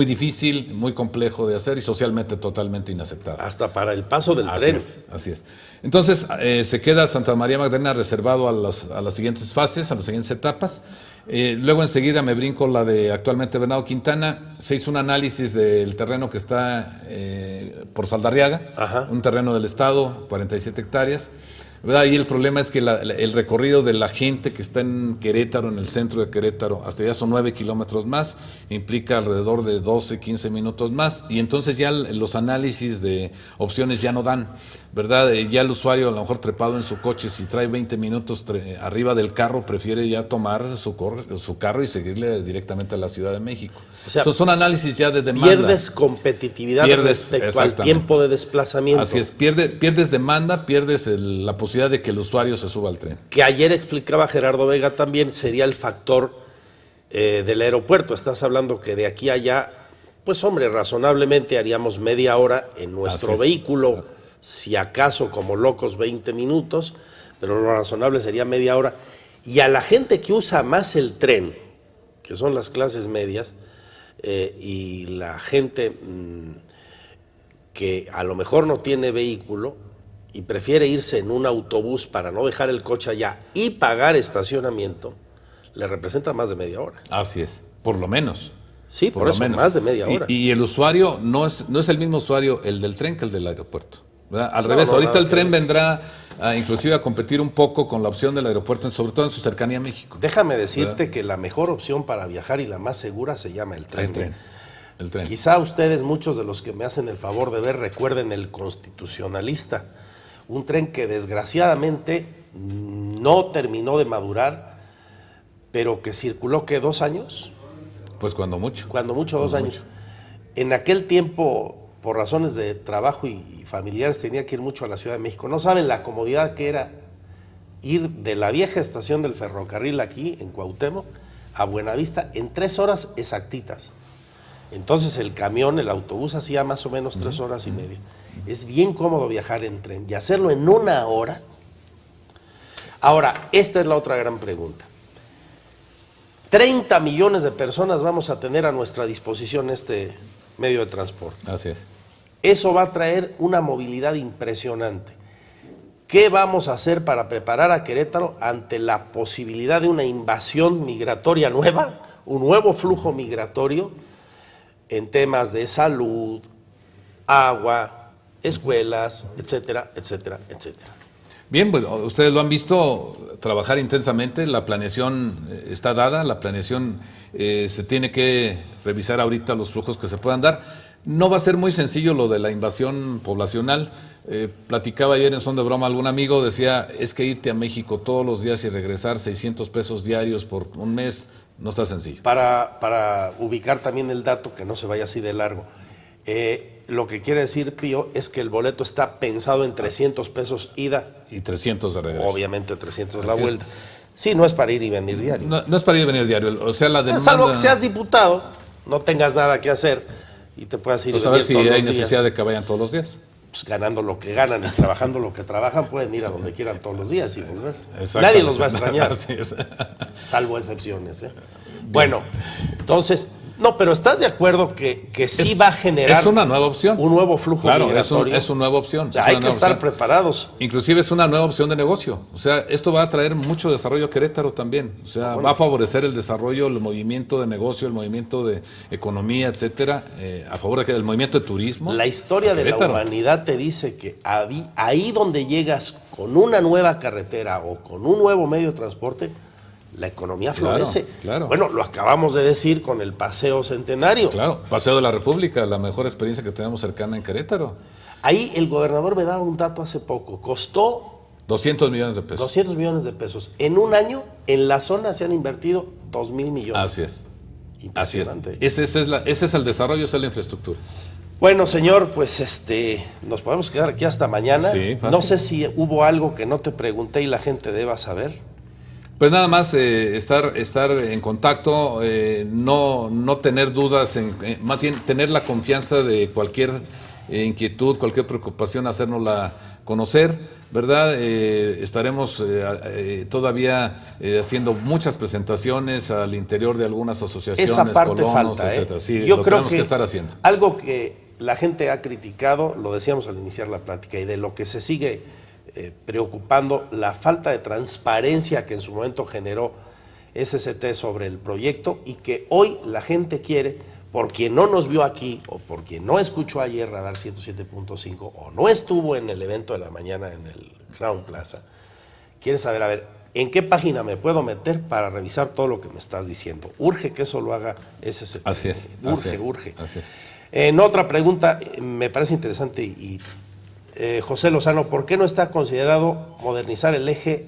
difícil, muy complejo de hacer y socialmente totalmente inaceptable. Hasta para el paso del tren. Así es. Entonces, se queda Santa María Magdalena reservado a las siguientes fases, a las siguientes etapas. Luego enseguida me brinco la de actualmente Bernardo Quintana. Se hizo un análisis del terreno que está por Saldarriaga, un terreno del Estado, 47 hectáreas. ¿Verdad? Y el problema es que el recorrido de la gente que está en Querétaro, en el centro de Querétaro, hasta allá son 9 kilómetros más, implica alrededor de 12, 15 minutos más, y entonces ya los análisis de opciones ya no dan, ¿verdad? Ya el usuario, a lo mejor trepado en su coche, si trae 20 minutos arriba del carro, prefiere ya tomar su carro y seguirle directamente a la Ciudad de México. O sea, son análisis ya de demanda. Pierdes competitividad respecto al tiempo de desplazamiento. Así es, pierdes demanda, pierdes la posibilidad de que el usuario se suba al tren. Que ayer explicaba Gerardo Vega también sería el factor del aeropuerto. Estás hablando que de aquí a allá, pues hombre, razonablemente haríamos media hora en nuestro vehículo, si acaso como locos 20 minutos, pero lo razonable sería media hora. Y a la gente que usa más el tren, que son las clases medias, y la gente que a lo mejor no tiene vehículo y prefiere irse en un autobús para no dejar el coche allá y pagar estacionamiento, le representa más de media hora. Así es, por lo menos. Sí, por eso, más de media hora. Y el usuario no es el mismo usuario el del tren que el del aeropuerto, ¿verdad? Al revés, ahorita el tren vendrá inclusive a competir un poco con la opción del aeropuerto, sobre todo en su cercanía a México. Déjame decirte que la mejor opción para viajar y la más segura se llama el tren. El tren. Quizá ustedes, muchos de los que me hacen el favor de ver, recuerden el Constitucionalista, un tren que desgraciadamente no terminó de madurar, pero que circuló, ¿qué? ¿2 años? Pues cuando mucho. Cuando mucho, 2 años. En aquel tiempo, por razones de trabajo y familiares, tenía que ir mucho a la Ciudad de México. No saben la comodidad que era ir de la vieja estación del ferrocarril aquí, en Cuauhtémoc, a Buenavista en 3 horas exactitas. Entonces el camión, el autobús hacía más o menos 3 horas y media. Es bien cómodo viajar en tren y hacerlo en 1 hora. Ahora, esta es la otra gran pregunta. 30 millones de personas vamos a tener a nuestra disposición este medio de transporte. Así es. Eso va a traer una movilidad impresionante. ¿Qué vamos a hacer para preparar a Querétaro ante la posibilidad de una invasión migratoria nueva, un nuevo flujo migratorio en temas de salud, agua, escuelas, etcétera, etcétera, etcétera? Bien, pues ustedes lo han visto trabajar intensamente, la planeación está dada, la planeación se tiene que revisar ahorita los flujos que se puedan dar. No va a ser muy sencillo lo de la invasión poblacional. Platicaba ayer en son de broma algún amigo, decía, es que irte a México todos los días y regresar 600 pesos diarios por un mes no está sencillo. Para ubicar también el dato, que no se vaya así de largo, lo que quiere decir, Pío, es que el boleto está pensado en 300 pesos ida. Y 300 de regreso. Obviamente 300 la vuelta. Sí, no es para ir y venir diario. No es para ir y venir diario, o sea, la demanda... Salvo que seas diputado, no tengas nada que hacer y te puedas ir y venir a ver si todos hay los necesidad días. de que vayan todos los días. pues, ganando lo que ganan y trabajando lo que trabajan, pueden ir a donde quieran todos los días y volver. Exactamente. Nadie los va a extrañar, Así es. salvo excepciones. Bueno, entonces, no, pero ¿estás de acuerdo que sí va a generar es una nueva opción, un nuevo flujo migratorio? Es una nueva opción. O sea, hay que estar preparados. Inclusive es una nueva opción de negocio. O sea, esto va a traer mucho desarrollo a Querétaro también. O sea, va a favorecer el desarrollo, el movimiento de negocio, el movimiento de economía, etcétera, a favor del movimiento de turismo. La historia de la humanidad te dice que ahí donde llegas con una nueva carretera o con un nuevo medio de transporte, la economía florece. Claro. Bueno, lo acabamos de decir con el Paseo Centenario. Claro, Paseo de la República, la mejor experiencia que tenemos cercana en Querétaro. Ahí el gobernador me daba un dato hace poco. Costó 200 millones de pesos. 200 millones de pesos. En un año, en la zona se han invertido 2,000 millones. Así es. Impresionante. Ese es el desarrollo, esa es la infraestructura. Bueno, señor, pues nos podemos quedar aquí hasta mañana. Sí, fácil. No sé si hubo algo que no te pregunté y la gente deba saber. Pues nada más estar en contacto, no tener dudas, más bien tener la confianza de cualquier inquietud, cualquier preocupación, hacérnosla conocer, ¿verdad? Estaremos todavía haciendo muchas presentaciones al interior de algunas asociaciones, esa parte colonos, falta, etcétera. Sí, yo lo creo tenemos que estar haciendo. Algo que la gente ha criticado, lo decíamos al iniciar la plática, y de lo que se sigue preocupando, la falta de transparencia que en su momento generó SCT sobre el proyecto y que hoy la gente quiere, por quien no nos vio aquí o por quien no escuchó ayer Radar 107.5 o no estuvo en el evento de la mañana en el Crown Plaza, quiere saber, a ver, ¿en qué página me puedo meter para revisar todo lo que me estás diciendo? Urge que eso lo haga SCT. Así es. Urge. Así es. En otra pregunta, me parece interesante y José Lozano, ¿por qué no está considerado modernizar el eje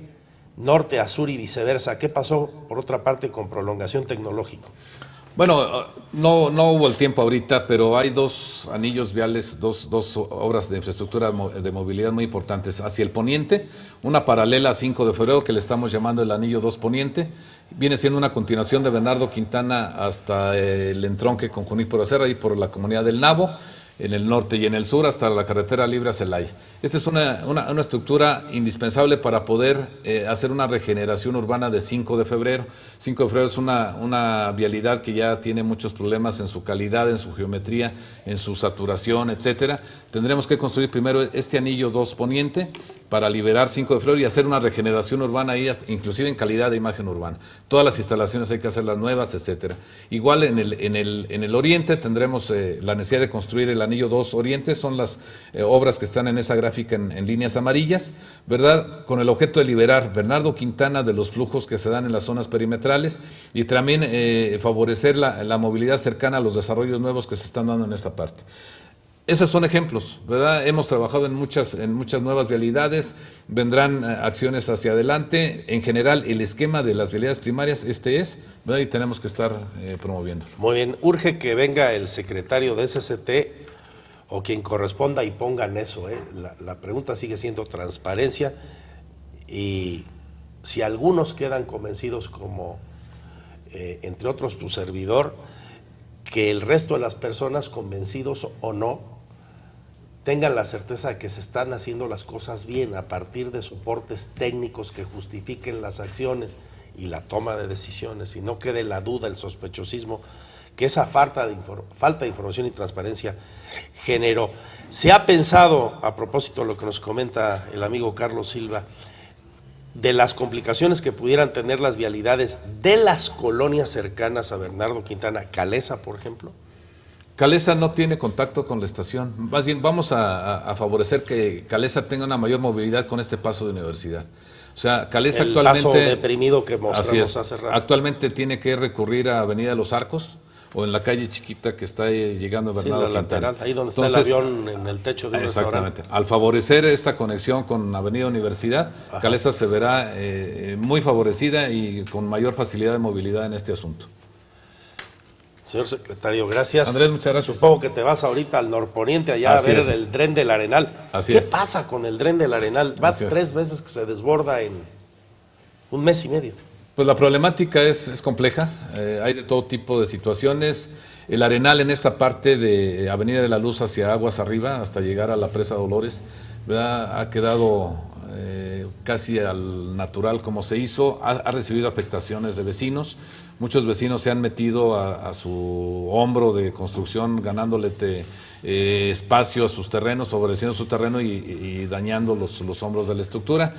norte a sur y viceversa? ¿Qué pasó, por otra parte, con prolongación tecnológico? Bueno, no hubo el tiempo ahorita, pero hay dos anillos viales, dos obras de infraestructura de movilidad muy importantes. Hacia el poniente, una paralela a 5 de febrero que le estamos llamando el anillo 2 poniente. Viene siendo una continuación de Bernardo Quintana hasta el entronque con Junípero Serra y por la comunidad del Nabo, en el norte y en el sur hasta la carretera libre a Celaya. Esta es una estructura indispensable para poder hacer una regeneración urbana de 5 de febrero. 5 de febrero es una vialidad que ya tiene muchos problemas en su calidad, en su geometría, en su saturación, etcétera. Tendremos que construir primero este anillo 2 poniente para liberar 5 de febrero y hacer una regeneración urbana ahí, inclusive en calidad de imagen urbana. Todas las instalaciones hay que hacerlas nuevas, etcétera. Igual en el oriente tendremos la necesidad de construir el anillo 2 oriente, son las obras que están en esa gráfica en líneas amarillas, ¿verdad? Con el objeto de liberar Bernardo Quintana de los flujos que se dan en las zonas perimetrales y también favorecer la movilidad cercana a los desarrollos nuevos que se están dando en esta parte. Esos son ejemplos, ¿verdad? Hemos trabajado en muchas nuevas vialidades, vendrán acciones hacia adelante. En general, el esquema de las vialidades primarias ¿verdad? Y tenemos que estar promoviendo. Muy bien, urge que venga el secretario de SCT o quien corresponda y pongan eso. La pregunta sigue siendo transparencia y si algunos quedan convencidos como, entre otros, tu servidor, que el resto de las personas, convencidos o no, tengan la certeza de que se están haciendo las cosas bien a partir de soportes técnicos que justifiquen las acciones y la toma de decisiones, y no quede la duda, el sospechosismo que esa falta de información y transparencia generó. Se ha pensado, a propósito de lo que nos comenta el amigo Carlos Silva, de las complicaciones que pudieran tener las vialidades de las colonias cercanas a Bernardo Quintana, Calesa, por ejemplo. Calesa no tiene contacto con la estación. Más bien vamos a favorecer que Calesa tenga una mayor movilidad con este paso de universidad. O sea, Calesa actualmente... El paso deprimido que mostramos hace rato. Actualmente tiene que recurrir a Avenida de los Arcos o en la calle chiquita que está llegando a Bernardo Quintana. Lateral, ahí donde está el avión en el techo de un exactamente. Al favorecer esta conexión con Avenida Universidad, ajá, Calesa se verá muy favorecida y con mayor facilidad de movilidad en este asunto. Señor secretario, gracias. Andrés, muchas gracias. Supongo que te vas ahorita al norponiente allá a ver el Dren del Arenal. Así ¿Qué pasa con el Dren del Arenal? Va 3 veces que se desborda en 1 mes y medio. Pues la problemática es compleja, hay de todo tipo de situaciones. El Arenal en esta parte de Avenida de la Luz hacia Aguas Arriba, hasta llegar a la Presa Dolores, ¿verdad? Ha quedado casi al natural como se hizo, ha recibido afectaciones de vecinos. Muchos vecinos se han metido a su hombro de construcción, ganándole espacio a sus terrenos, favoreciendo su terreno y dañando los hombros de la estructura.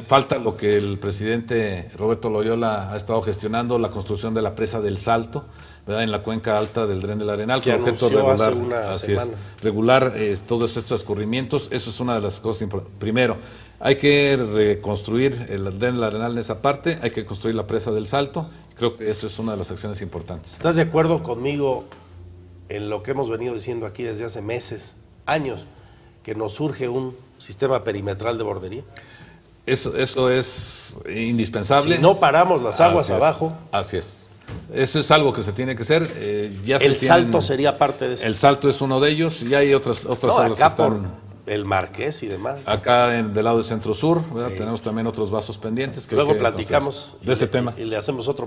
Falta lo que el presidente Roberto Loyola ha estado gestionando, la construcción de la presa del Salto, ¿verdad? En la cuenca alta del Dren del Arenal, que con objeto anunció regular, hace una semana. Regular todos estos escurrimientos. Eso es una de las cosas importantes. Primero, hay que reconstruir el Dren del Arenal en esa parte, hay que construir la presa del Salto. Creo que eso es una de las acciones importantes. ¿Estás de acuerdo conmigo en lo que hemos venido diciendo aquí desde hace meses, años, que nos surge un sistema perimetral de bordería? Eso es indispensable. Si no paramos las aguas abajo. Así es. Eso es algo que se tiene que hacer. El Salto sería parte de eso. El Salto es uno de ellos y hay otras aguas que están. Por el Marqués y demás. Acá del lado del Centro Sur, ¿verdad? Tenemos también otros vasos pendientes. Luego platicamos de ese tema. Y le hacemos otro